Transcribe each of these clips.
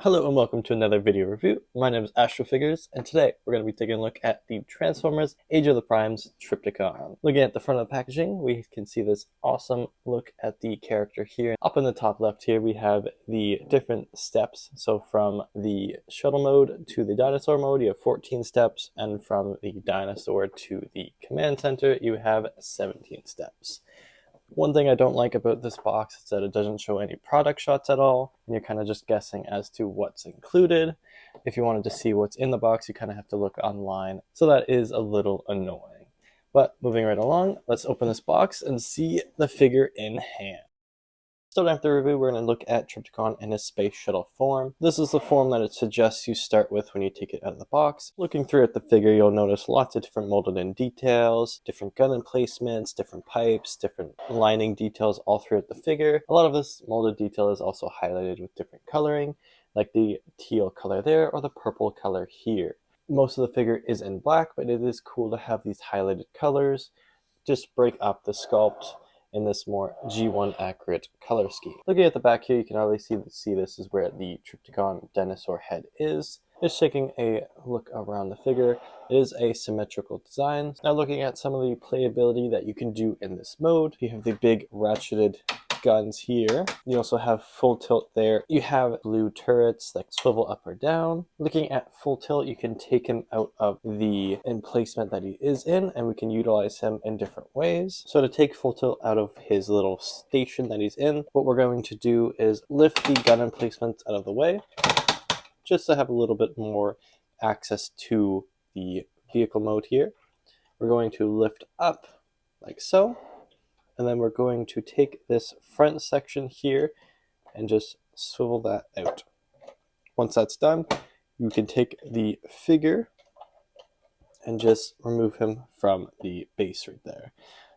Hello and welcome to another video review. My name is Astrofigures, and today we're going to be taking a look at the Transformers Age of the Primes Trypticon. Looking at the front of the packaging, we can see this awesome look at the character here. Up in the top left here, we have the different steps. So from the Shuttle mode to the Dinosaur mode, you have 14 steps, and from the Dinosaur to the Command Center, you have 17 steps. One thing I don't like about this box is that it doesn't show any product shots at all, and you're kind of just guessing as to what's included. If you wanted to see what's in the box, you kind of have to look online, so that is a little annoying. But moving right along, let's open this box and see the figure in hand. Starting off the review, we're going to look at Trypticon in his space shuttle form. This is the form that it suggests you start with when you take it out of the box. Looking through at the figure, you'll notice lots of different molded in details, different gun emplacements, different pipes, different lining details all throughout the figure. A lot of this molded detail is also highlighted with different coloring, like the teal color there or the purple color here. Most of the figure is in black, but it is cool to have these highlighted colors. Just break up the sculpt in this more G1 accurate color scheme. Looking at the back here, you can already see this is where the Trypticon dinosaur head is. Just taking a look around the figure, it is a symmetrical design. Now looking at some of the playability that you can do in this mode, you have the big ratcheted guns here. You also have full tilt there. You have blue turrets that swivel up or down. Looking at full tilt, you can take him out of the emplacement that he is in, and we can utilize him in different ways. So to take full tilt out of his little station that he's in, what we're going to do is lift the gun emplacements out of the way, just to have a little bit more access to the vehicle mode here. We're going to lift up like so. And then we're going to take this front section here and just swivel that out. Once that's done, you can take the figure and just remove him from the base right there.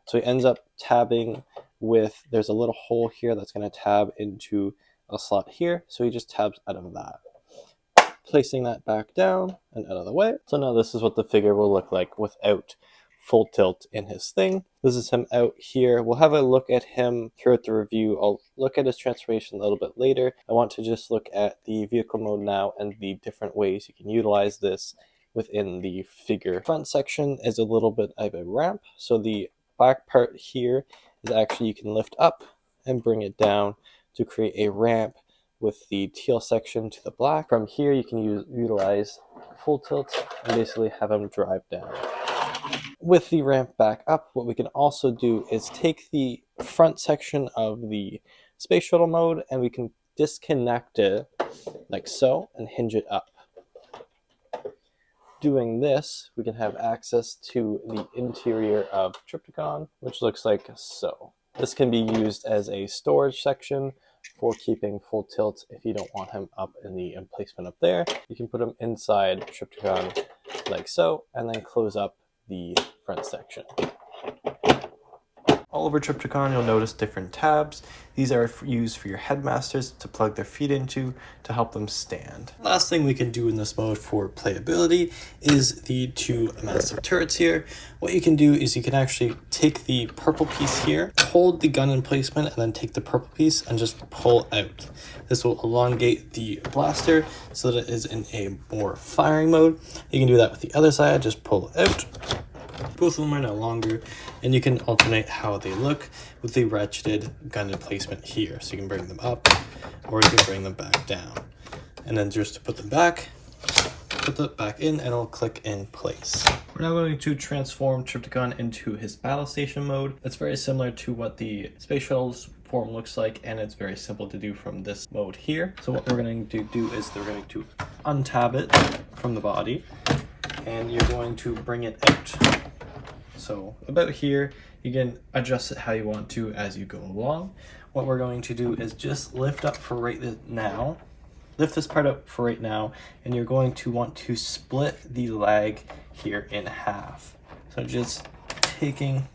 So he ends up tabbing with, there's a little hole here that's going to tab into a slot here. So he just tabs out of that. Placing that back down and out of the way. So now this is what the figure will look like without full tilt in his thing. This is him out here. We'll have a look at him throughout the review. I'll look at his transformation a little bit later. I want to just look at the vehicle mode now and the different ways you can utilize this within the figure. Front section is a little bit of a ramp. So the back part here is actually you can lift up and bring it down to create a ramp with the teal section to the black. From here you can utilize full tilt and basically have him drive down. With the ramp back up, what we can also do is take the front section of the space shuttle mode and we can disconnect it like so and hinge it up. Doing this, we can have access to the interior of Trypticon, which looks like so. This can be used as a storage section for keeping full tilt if you don't want him up in the emplacement up there. You can put him inside Trypticon like so and then close up the front section. All over Trypticon, you'll notice different tabs. These are used for your headmasters to plug their feet into to help them stand. Last thing we can do in this mode for playability is the two massive turrets here. What you can do is you can actually take the purple piece here, hold the gun in placement, and then take the purple piece and just pull out. This will elongate the blaster so that it is in a more firing mode. You can do that with the other side, just pull it out. Both of them are now longer, and you can alternate how they look with the ratcheted gun emplacement here. So you can bring them up, or you can bring them back down. And then just to put them back, put that back in, and it'll click in place. We're now going to transform Trypticon into his battle station mode. It's very similar to what the space shuttle's form looks like, and it's very simple to do from this mode here. So what we're going to do is we're going to untab it from the body, and you're going to bring it out. So about here, you can adjust it how you want to as you go along. What we're going to do is just lift up for right now. Lift this part up for right now, and you're going to want to split the leg here in half. So just taking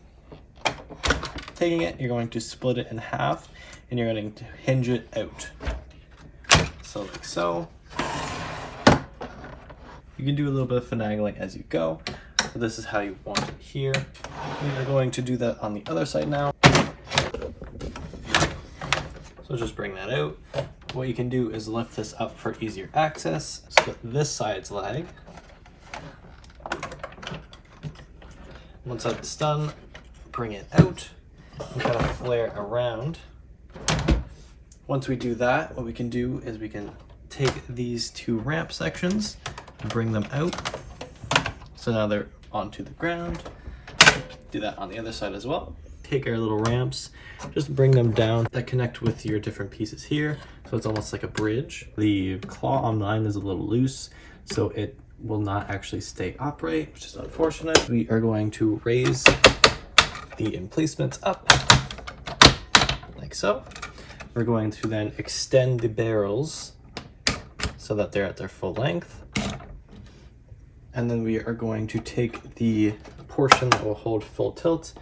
it, you're going to split it in half, and you're going to hinge it out. So like so. You can do a little bit of finagling as you go. So this is how you want it here. We are going to do that on the other side now. So just bring that out, what you can do is lift this up for easier access. Split this side's leg. Once that's done, bring it out and kind of flare around. Once we do that, what we can do is we can take these two ramp sections and bring them out. So now they're onto the ground. Do that on the other side as well. Take our little ramps, just bring them down that connect with your different pieces here. So it's almost like a bridge. The claw on mine is a little loose, so it will not actually stay upright, which is unfortunate. We are going to raise the emplacements up like so. We're going to then extend the barrels so that they're at their full length. And then we are going to take the portion that will hold full tilt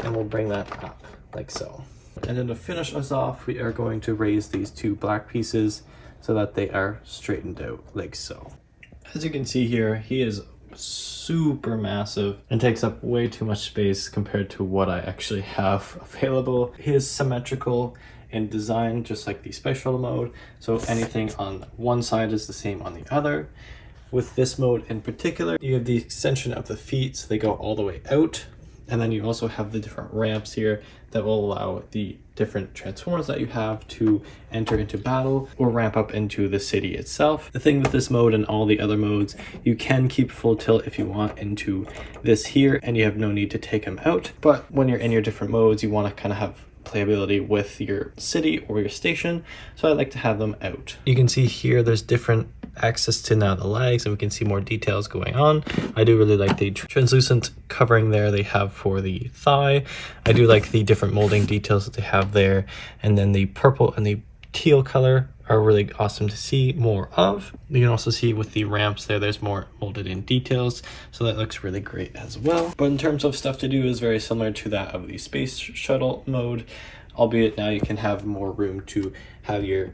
and we'll bring that up like so. And then to finish us off, we are going to raise these two black pieces so that they are straightened out like so. As you can see here, he is super massive and takes up way too much space compared to what I actually have available. He is symmetrical in design, just like the Space Shuttle mode, so anything on one side is the same on the other. With this mode in particular, you have the extension of the feet, so they go all the way out, and then you also have the different ramps here that will allow the different transformers that you have to enter into battle or ramp up into the city itself. The thing with this mode and all the other modes, you can keep full tilt if you want into this here, and you have no need to take them out. But when you're in your different modes, you want to kind of have playability with your city or your station, so I like to have them out. You can see here there's different access to now the legs, and we can see more details going on. I do really like the translucent covering there they have for the thigh. I do like the different molding details that they have there, and then the purple and the teal color are really awesome to see more of. You can also see with the ramps there's more molded in details, so that looks really great as well. But in terms of stuff to do, is very similar to that of the Space Shuttle mode, albeit now you can have more room to have your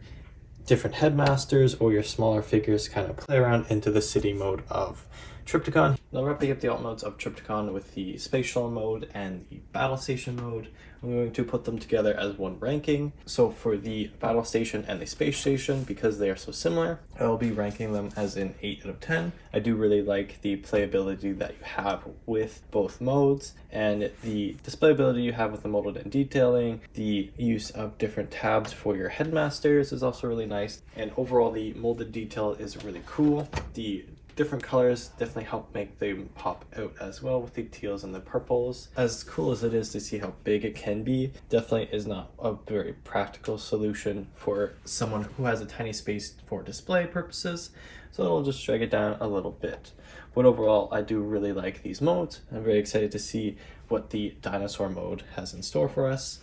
different headmasters or your smaller figures kind of play around into the city mode of Trypticon. Now wrapping up the alt modes of Trypticon with the Space Shuttle mode and the Battle Station mode, I'm going to put them together as one ranking. So for the Battle Station and the Space Station, because they are so similar, I will be ranking them as an 8 out of 10. I do really like the playability that you have with both modes, and the displayability you have with the molded and detailing. The use of different tabs for your headmasters is also really nice, and overall the molded detail is really cool. The different colors definitely help make them pop out as well with the teals and the purples. As cool as it is to see how big it can be, definitely is not a very practical solution for someone who has a tiny space for display purposes, so it'll just drag it down a little bit. But overall, I do really like these modes. I'm very excited to see what the Dinosaur mode has in store for us.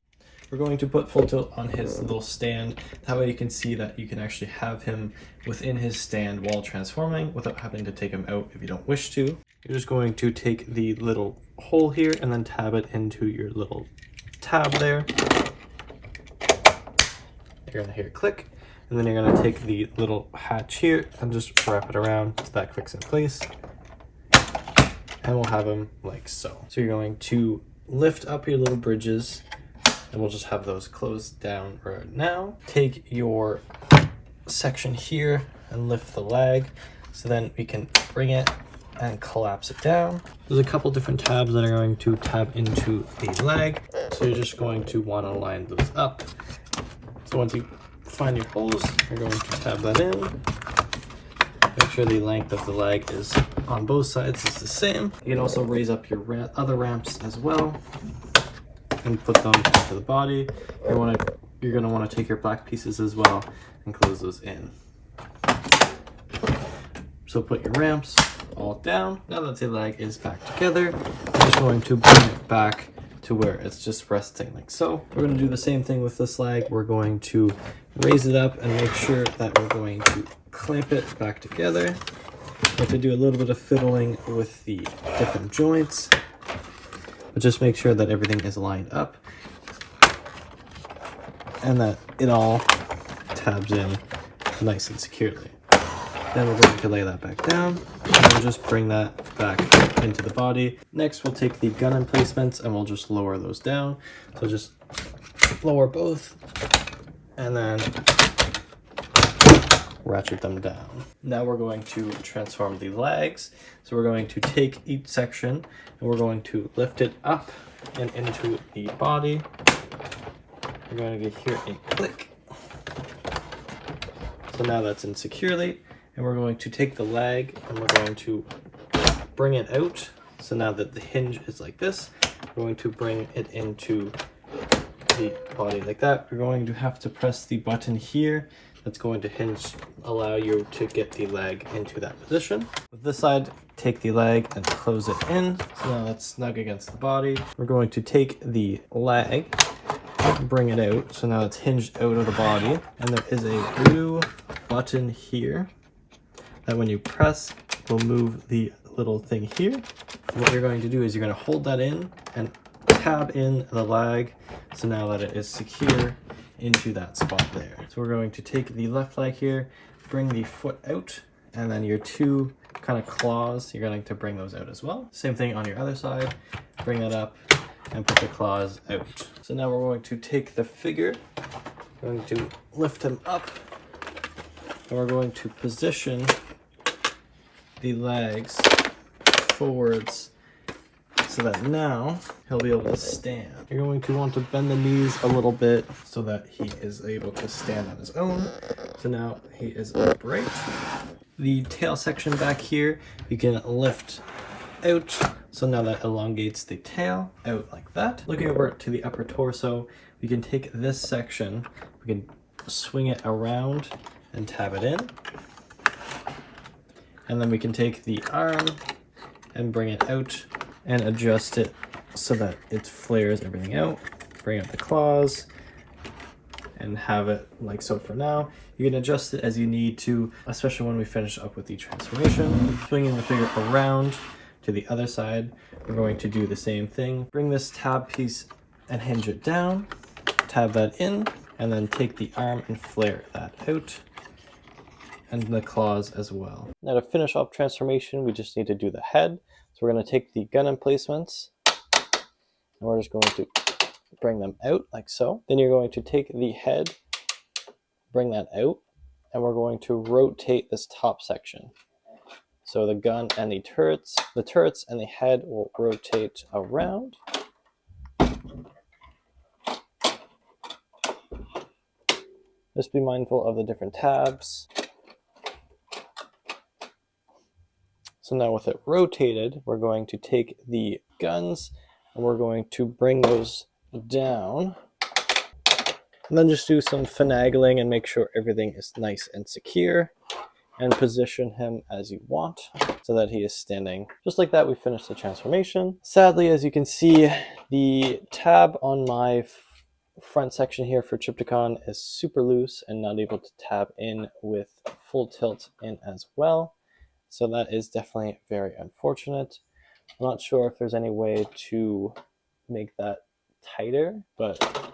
We're going to put full tilt on his little stand. That way you can see that you can actually have him within his stand while transforming without having to take him out if you don't wish to. You're just going to take the little hole here and then tab it into your little tab there. You're going to hear it click, and then you're going to take the little hatch here and just wrap it around so that clicks in place. And we'll have him like so. So you're going to lift up your little bridges, and we'll just have those closed down right now. Take your section here and lift the leg, so then we can bring it and collapse it down. There's a couple different tabs that are going to tab into the leg, so you're just going to want to line those up. So once you find your holes, you're going to tab that in. Make sure the length of the leg is on both sides is the same. You can also raise up your other ramps as well and put them into the body. You're going to want to take your black pieces as well and close those in. So put your ramps all down. Now that the leg is back together, I'm just going to bring it back to where it's just resting like so. We're going to do the same thing with this leg. We're going to raise it up and make sure that we're going to clamp it back together. We have to do a little bit of fiddling with the different joints, but just make sure that everything is lined up and that it all tabs in nice and securely. Then we're going to lay that back down, and we'll just bring that back into the body. Next, we'll take the gun emplacements and we'll just lower those down. So just lower both, and then ratchet them down. Now we're going to transform the legs. So we're going to take each section and we're going to lift it up and into the body. We're going to hear a click. So now that's in securely, and we're going to take the leg and we're going to bring it out. So now that the hinge is like this, we're going to bring it into the body like that. We're going to have to press the button here that's going to allow you to get the leg into that position. With this side, take the leg and close it in. So now that's snug against the body. We're going to take the leg, bring it out. So now it's hinged out of the body, and there is a blue button here that when you press will move the little thing here. What you're going to do is you're going to hold that in and tab in the leg, so now that it is secure into that spot there. So we're going to take the left leg here, bring the foot out, and then your two kind of claws, you're going to bring those out as well. Same thing on your other side, bring that up and put the claws out. So now we're going to take the figure, we're going to lift him up, and we're going to position the legs forwards so that now he'll be able to stand. You're going to want to bend the knees a little bit so that he is able to stand on his own. So now he is upright. The tail section back here, you can lift out. So now that elongates the tail out like that. Looking over to the upper torso, we can take this section, we can swing it around and tab it in. And then we can take the arm and bring it out and adjust it so that it flares everything out. Bring out the claws and have it like so for now. You can adjust it as you need to, especially when we finish up with the transformation. Swinging the figure around to the other side, we're going to do the same thing. Bring this tab piece and hinge it down, tab that in, and then take the arm and flare that out, and the claws as well. Now to finish off transformation, we just need to do the head. So we're going to take the gun emplacements and we're just going to bring them out like so. Then you're going to take the head, bring that out, and we're going to rotate this top section. So the gun and the turrets and the head will rotate around. Just be mindful of the different tabs. So now with it rotated, we're going to take the guns and we're going to bring those down. And then just do some finagling and make sure everything is nice and secure. And position him as you want so that he is standing. Just like that, we finished the transformation. Sadly, as you can see, the tab on my front section here for Trypticon is super loose and not able to tab in with full tilt in as well. So that is definitely very unfortunate. I'm not sure if there's any way to make that tighter, but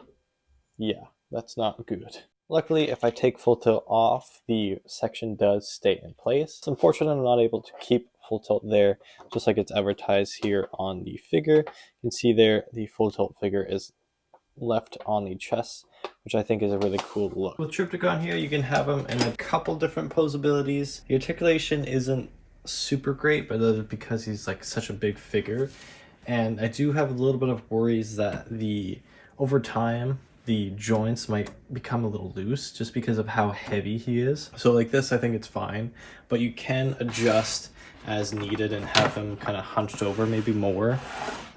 yeah, that's not good. Luckily, if I take full tilt off, the section does stay in place. It's unfortunate I'm not able to keep full tilt there, just like it's advertised here on the figure. You can see there, the full tilt figure is left on the chest, which I think is a really cool look. With Trypticon here, you can have him in a couple different pose abilities. The articulation isn't super great, but that is because he's like such a big figure. And I do have a little bit of worries that over time, the joints might become a little loose just because of how heavy he is. So like this, I think it's fine, but you can adjust as needed and have him kind of hunched over maybe more,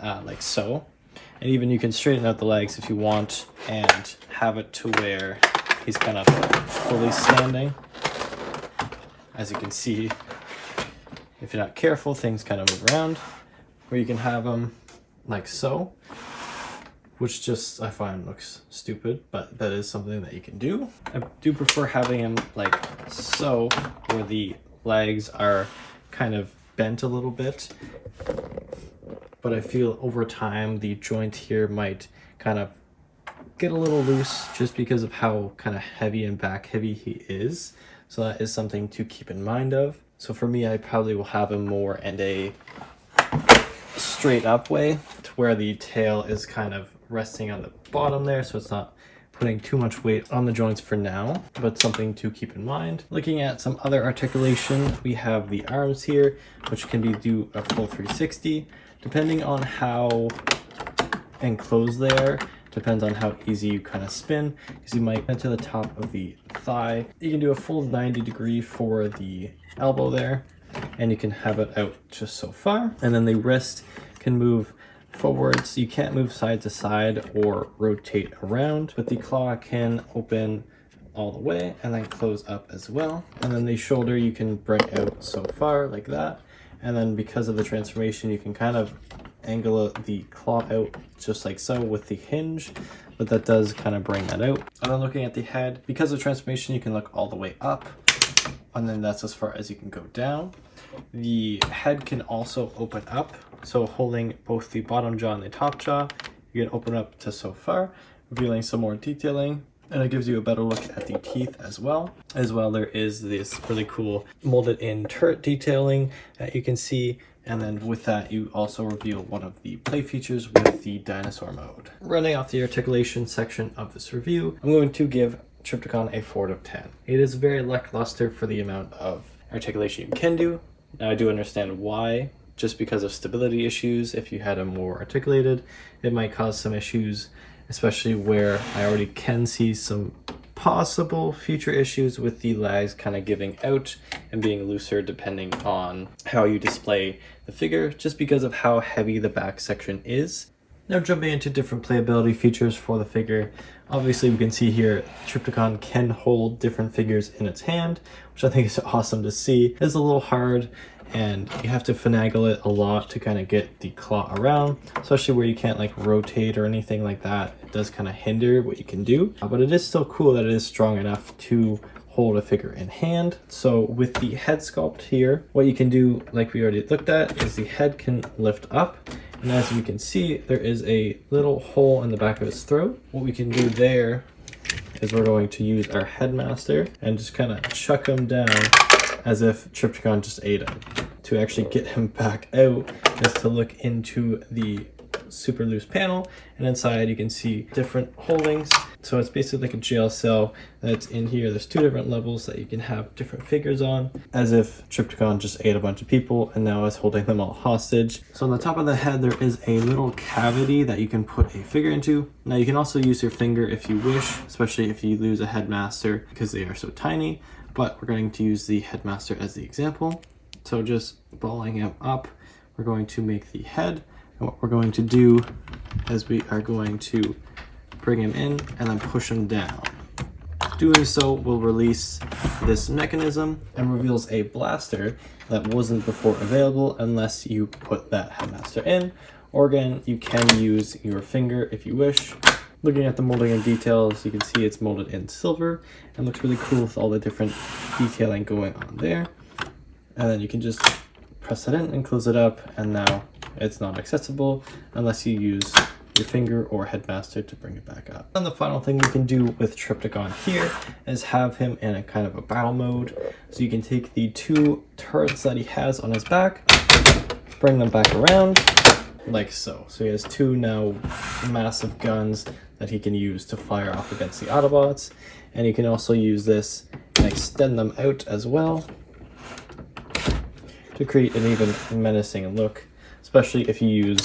like so. And even you can straighten out the legs if you want and have it to where he's kind of fully standing. As you can see, if you're not careful, things kind of move around. Or you can have him like so, which just I find looks stupid, but that is something that you can do. I do prefer having him like so, where the legs are kind of bent a little bit. But I feel over time the joint here might kind of get a little loose just because of how kind of heavy and back heavy he is. So that is something to keep in mind of. So for me, I probably will have him more in a straight up way to where the tail is kind of resting on the bottom there, so it's not putting too much weight on the joints for now, but something to keep in mind. Looking at some other articulation, we have the arms here, which can do a full 360, depending on how enclosed they are. Depends on how easy you kind of spin, because you might get to the top of the thigh. You can do a full 90 degree for the elbow there, and you can have it out just so far. And then the wrist can move forwards. You can't move side to side or rotate around, but the claw can open all the way and then close up as well. And then the shoulder you can bring out so far like that. And then because of the transformation, you can kind of angle the claw out just like so with the hinge, but that does kind of bring that out. And then looking at the head, because of transformation, you can look all the way up, and then that's as far as you can go down. The head can also open up, so holding both the bottom jaw and the top jaw, you can open up to so far, revealing some more detailing, and it gives you a better look at the teeth as well. There is this really cool molded in turret detailing that you can see, and then with that you also reveal one of the play features with the Dinosaur Mode. Running off the articulation section of this review, I'm going to give Trypticon a 4 out of 10. It is very lackluster for the amount of articulation you can do. Now I do understand why, just because of stability issues. If you had them more articulated, it might cause some issues, especially where I already can see some possible future issues with the legs kind of giving out and being looser depending on how you display the figure, just because of how heavy the back section is. Now jumping into different playability features for the figure, obviously we can see here Trypticon can hold different figures in its hand, which I think is awesome to see. It's a little hard, and you have to finagle it a lot to kind of get the claw around, especially where you can't like rotate or anything like that. It does kind of hinder what you can do, but it is still cool that it is strong enough to hold a figure in hand. So with the head sculpt here, what you can do, like we already looked at, is the head can lift up, and as we can see, there is a little hole in the back of his throat. What we can do there is we're going to use our headmaster and just kind of chuck him down as if Trypticon just ate him. To actually get him back out is to look into the super loose panel, and inside you can see different holdings. So it's basically like a jail cell that's in here. There's two different levels that you can have different figures on, as if Trypticon just ate a bunch of people and now is holding them all hostage. So on the top of the head there is a little cavity that you can put a figure into. Now you can also use your finger if you wish, especially if you lose a headmaster because they are so tiny, but we're going to use the headmaster as the example. So just balling him up, we're going to make the head, and what we're going to do is we are going to bring him in and then push him down. Doing so will release this mechanism and reveals a blaster that wasn't before available unless you put that headmaster in, or again, you can use your finger if you wish. Looking at the molding and details, you can see it's molded in silver and looks really cool with all the different detailing going on there. And then you can just press it in and close it up, and now it's not accessible unless you use your finger or headmaster to bring it back up. And the final thing you can do with Trypticon here is have him in a kind of a battle mode. So you can take the two turrets that he has on his back, bring them back around like so. So he has two now massive guns that he can use to fire off against the Autobots, and you can also use this and extend them out as well to create an even menacing look, especially if you use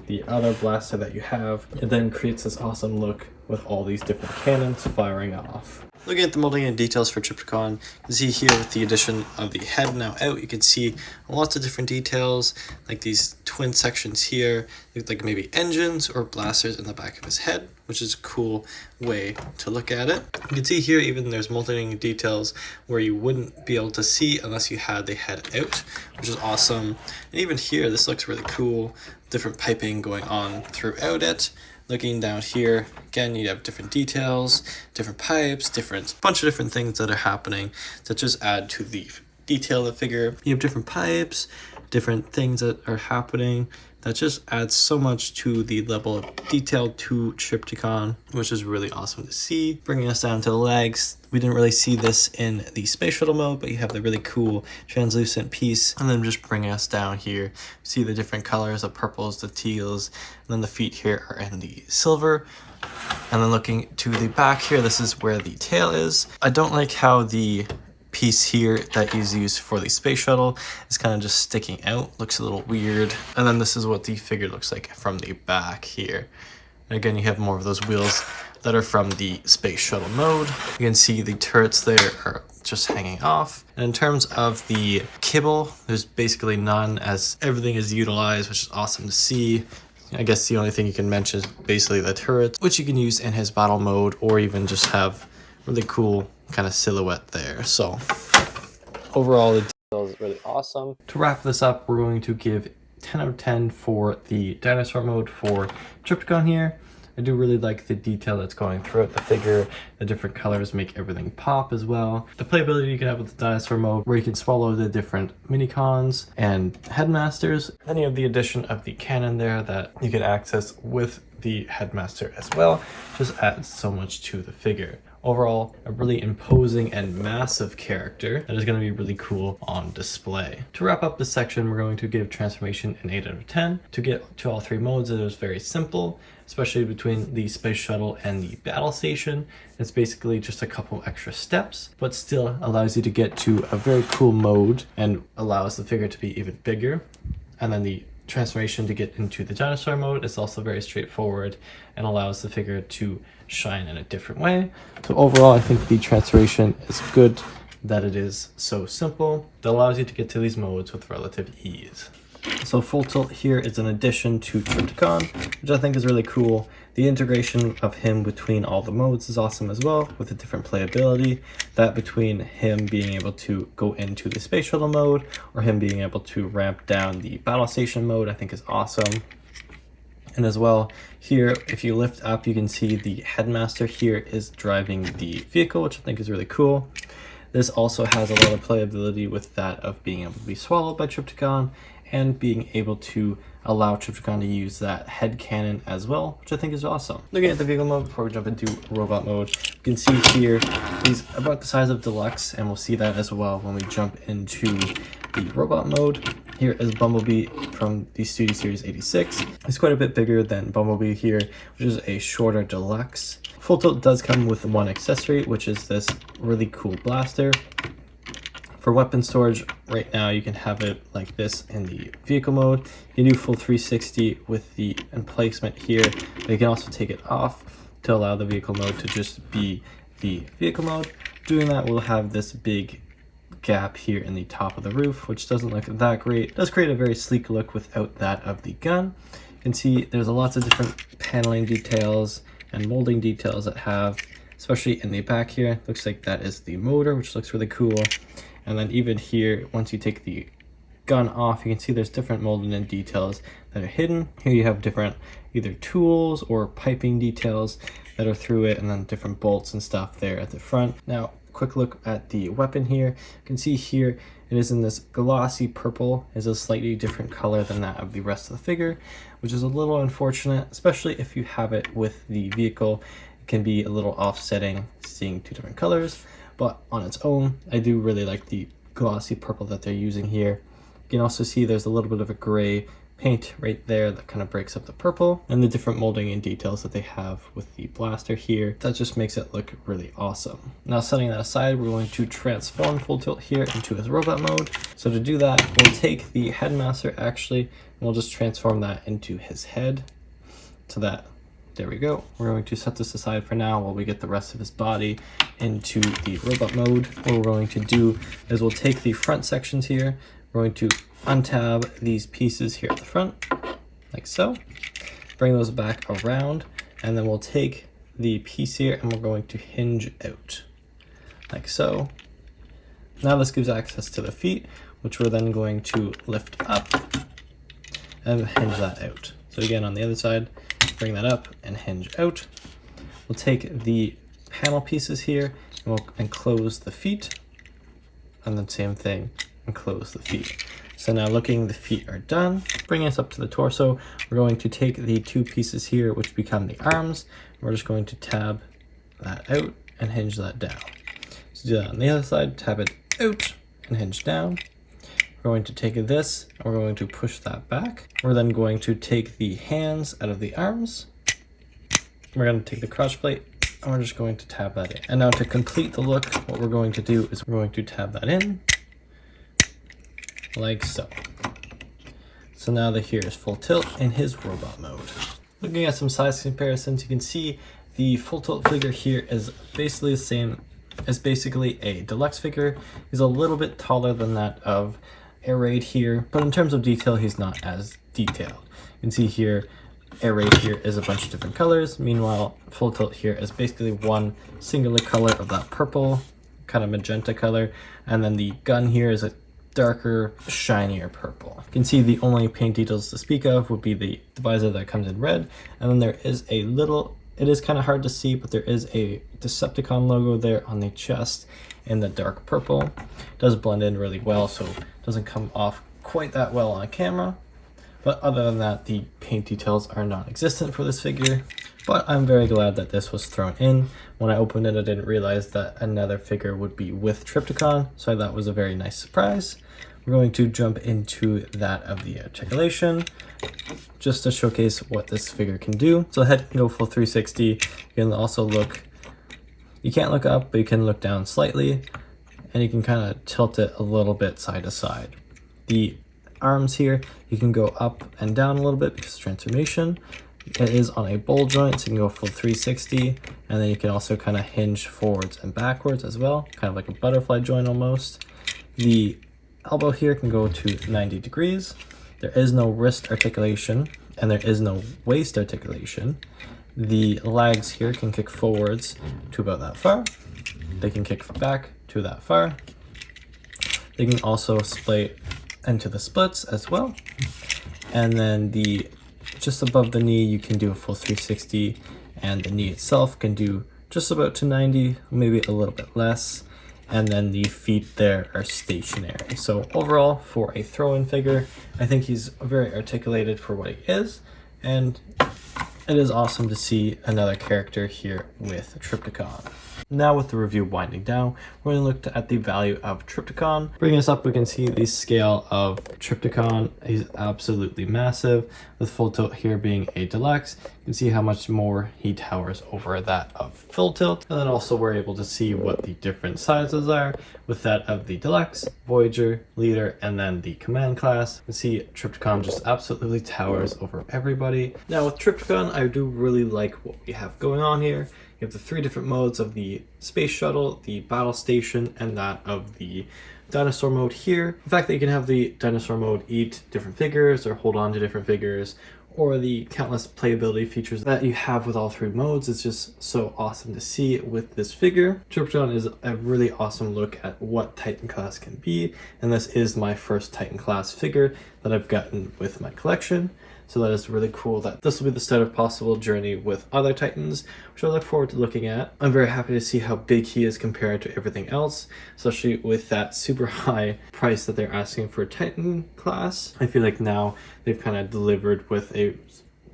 the other blaster that you have. It then creates this awesome look with all these different cannons firing off. Looking at the molding and details for Trypticon, you can see here with the addition of the head now out, you can see lots of different details, like these twin sections here, like maybe engines or blasters in the back of his head, which is a cool way to look at it. You can see here even there's molding details where you wouldn't be able to see unless you had the head out, which is awesome. And even here, this looks really cool, different piping going on throughout it. Looking down here, again, you have different details, different pipes, bunch of different things that are happening that just add to the detail the figure. You have different pipes, different things that are happening. That just adds so much to the level of detail to Trypticon, which is really awesome to see. Bringing us down to the legs. We didn't really see this in the Space Shuttle mode, but you have the really cool translucent piece. And then just bringing us down here, see the different colors, the purples, the teals, and then the feet here are in the silver. And then looking to the back here, this is where the tail is. I don't like how the piece here that is used for the space shuttle is kind of just sticking out, looks a little weird. And then this is what the figure looks like from the back here. And again, you have more of those wheels that are from the space shuttle mode. You can see the turrets there are just hanging off. And in terms of the kibble, there's basically none, as everything is utilized, which is awesome to see. I guess the only thing you can mention is basically the turrets, which you can use in his battle mode, or even just have really cool kind of silhouette there. So overall, the detail is really awesome. To wrap this up, we're going to give 10 out of 10 for the dinosaur mode for Trypticon here. I do really like the detail that's going throughout the figure. The different colors make everything pop as well. The playability you can have with the dinosaur mode, where you can swallow the different minicons and headmasters. Then you have the addition of the cannon there that you can access with the headmaster as well. Just adds so much to the figure. Overall, a really imposing and massive character that is going to be really cool on display. To wrap up this section, we're going to give transformation an 8 out of 10. To get to all three modes, it was very simple, especially between the space shuttle and the battle station. It's basically just a couple extra steps, but still allows you to get to a very cool mode and allows the figure to be even bigger. And then the transformation to get into the dinosaur mode is also very straightforward and allows the figure to shine in a different way. So overall, I think the transformation is good that it is so simple. That allows you to get to these modes with relative ease. So full tilt here is an addition to Trypticon, which I think is really cool. The integration of him between all the modes is awesome as well, with the different playability. That between him being able to go into the space shuttle mode or him being able to ramp down the battle station mode, I think is awesome. And as well, here, if you lift up, you can see the headmaster here is driving the vehicle, which I think is really cool. This also has a lot of playability with that of being able to be swallowed by Trypticon and being able to allow Trypticon to use that head cannon as well, which I think is awesome. Looking at the vehicle mode before we jump into robot mode, you can see here he's about the size of Deluxe, and we'll see that as well when we jump into the robot mode. Here is Bumblebee from the Studio Series 86. He's quite a bit bigger than Bumblebee here, which is a shorter Deluxe. Full tilt does come with one accessory, which is this really cool blaster. For weapon storage, right now you can have it like this in the vehicle mode. You can do full 360 with the emplacement here, but you can also take it off to allow the vehicle mode to just be the vehicle mode. Doing that, we'll have this big gap here in the top of the roof, which doesn't look that great. It does create a very sleek look without that of the gun. You can see there's lots of different paneling details and molding details that have, especially in the back here. Looks like that is the motor, which looks really cool. And then even here, once you take the gun off, you can see there's different molding and details that are hidden. Here you have different either tools or piping details that are through it, and then different bolts and stuff there at the front. Now, quick look at the weapon here. You can see here it is in this glossy purple. It's a slightly different color than that of the rest of the figure, which is a little unfortunate, especially if you have it with the vehicle. It can be a little offsetting seeing two different colors. But on its own, I do really like the glossy purple that they're using here. You can also see there's a little bit of a gray paint right there that kind of breaks up the purple, and the different molding and details that they have with the blaster here. That just makes it look really awesome. Now, setting that aside, we're going to transform full tilt here into his robot mode. So to do that, we'll take the headmaster actually, and we'll just transform that into his head. So that, there we go. We're going to set this aside for now while we get the rest of his body into the robot mode. What we're going to do is we'll take the front sections here. We're going to untab these pieces here at the front, like so. Bring those back around, and then we'll take the piece here and we're going to hinge out, like so. Now this gives access to the feet, which we're then going to lift up and hinge that out. So again, on the other side, bring that up and hinge out. We'll take the panel pieces here and we'll enclose the feet. and then same thing, and close the feet. So now looking, the feet are done. Bringing us up to the torso, we're going to take the two pieces here, which become the arms. We're just going to tab that out and hinge that down. So do that on the other side, tab it out and hinge down. We're going to take this and we're going to push that back. We're then going to take the hands out of the arms. We're going to take the crotch plate and we're just going to tab that in. And now to complete the look, what we're going to do is we're going to tab that in like so. So now that here is full tilt in his robot mode. Looking at some size comparisons, you can see the full tilt figure here is basically the same as basically a deluxe figure. He's a little bit taller than that of Air Raid here, but in terms of detail, he's not as detailed. You can see here, Air Raid here is a bunch of different colors. Meanwhile, full tilt here is basically one singular color of that purple, kind of magenta color. And then the gun here is a darker, shinier purple. You can see the only paint details to speak of would be the visor that comes in red. And then there is a little, it is kind of hard to see, but there is a Decepticon logo there on the chest in the dark purple. It does blend in really well, so it doesn't come off quite that well on camera. But other than that, the paint details are non-existent for this figure. But I'm very glad that this was thrown in. When I opened it, I didn't realize that another figure would be with Trypticon, so that was a very nice surprise. We're going to jump into that of the Articulation, just to showcase what this figure can do. So the head can go full 360. You can also look, you can't look up, but you can look down slightly, and you can kind of tilt it a little bit side to side. The arms here, you can go up and down a little bit because of transformation. It is on a bowl joint, so you can go full 360, and then you can also kind of hinge forwards and backwards as well, kind of like a butterfly joint almost. The elbow here can go to 90 degrees. There is no wrist articulation, and there is no waist articulation. The legs here can kick forwards to about that far. They can kick back to that far. They can also split into the splits as well. And then the just above the knee, you can do a full 360, and the knee itself can do just about to 90, maybe a little bit less. And then the feet there are stationary. So overall, for a throw-in figure, I think he's very articulated for what he is, and it is awesome to see another character here with Trypticon. Now with the review winding down, we're going to look at the value of Trypticon. Bringing us up, we can see the scale of Trypticon. He's absolutely massive, with full tilt here being a deluxe. You can see how much more he towers over that of full tilt. And then also we're able to see what the different sizes are with that of the deluxe, Voyager, Leader, and then the command class. You can see Trypticon just absolutely towers over everybody. Now with Trypticon, I do really like what we have going on here. You have the three different modes of the space shuttle, the battle station, and that of the dinosaur mode here. The fact that you can have the dinosaur mode eat different figures or hold on to different figures, or the countless playability features that you have with all three modes is just so awesome to see with this figure. Trypticon is a really awesome look at what Titan class can be, and this is my first Titan class figure that I've gotten with my collection. So that is really cool that this will be the start of possible journey with other Titans, which I look forward to looking at. I'm very happy to see how big he is compared to everything else, especially with that super high price that they're asking for Titan class. I feel like now they've kind of delivered with a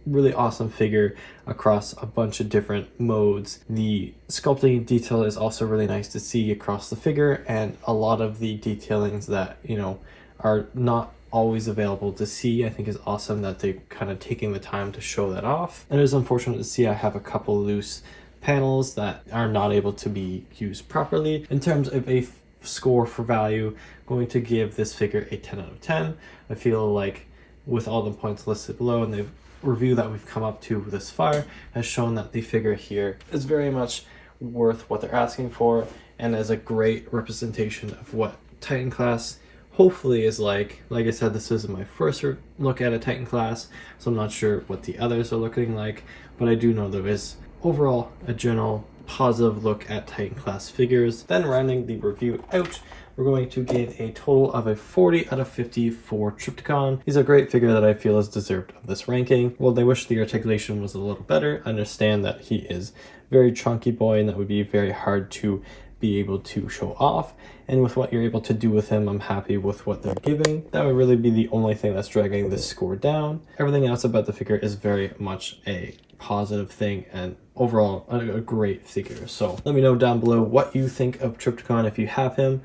really awesome figure across a bunch of different modes. The sculpting detail is also really nice to see across the figure, and a lot of the detailings that, you know, are not always available to see, I think is awesome that they're kind of taking the time to show that off. And it is unfortunate to see I have a couple loose panels that are not able to be used properly. In terms of a score for value, I'm going to give this figure a 10 out of 10. I feel like with all the points listed below and the review that we've come up to this far has shown that the figure here is very much worth what they're asking for, and is a great representation of what Titan class hopefully is like. Like I said, this is my first look at a Titan class, so I'm not sure what the others are looking like, but I do know there is overall a general positive look at Titan class figures. Then rounding the review out, we're going to give a total of a 40 out of 50 for Trypticon. He's a great figure that I feel is deserved of this ranking. Well, I wish the articulation was a little better. I understand that he is very chunky boy and that would be very hard to be able to show off. And with what you're able to do with him, I'm happy with what they're giving. That would really be the only thing that's dragging this score down. Everything else about the figure is very much a positive thing and overall a great figure. So let me know down below what you think of Trypticon if you have him.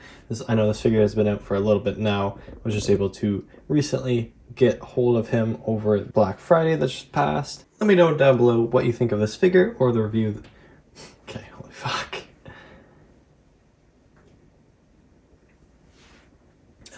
I know this figure has been out for a little bit now. I was just able to recently get hold of him over Black Friday that just passed. Let me know down below what you think of this figure or the review. Okay, holy fuck.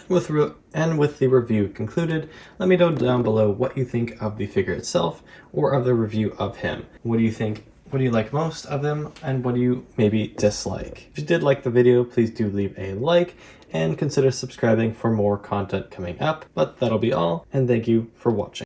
With the review concluded, let me know down below what you think of the figure itself or of the review of him. What do you think? What do you like most of them, and what do you maybe dislike? If you did like the video, please do leave a like and consider subscribing for more content coming up. But that'll be all, and thank you for watching.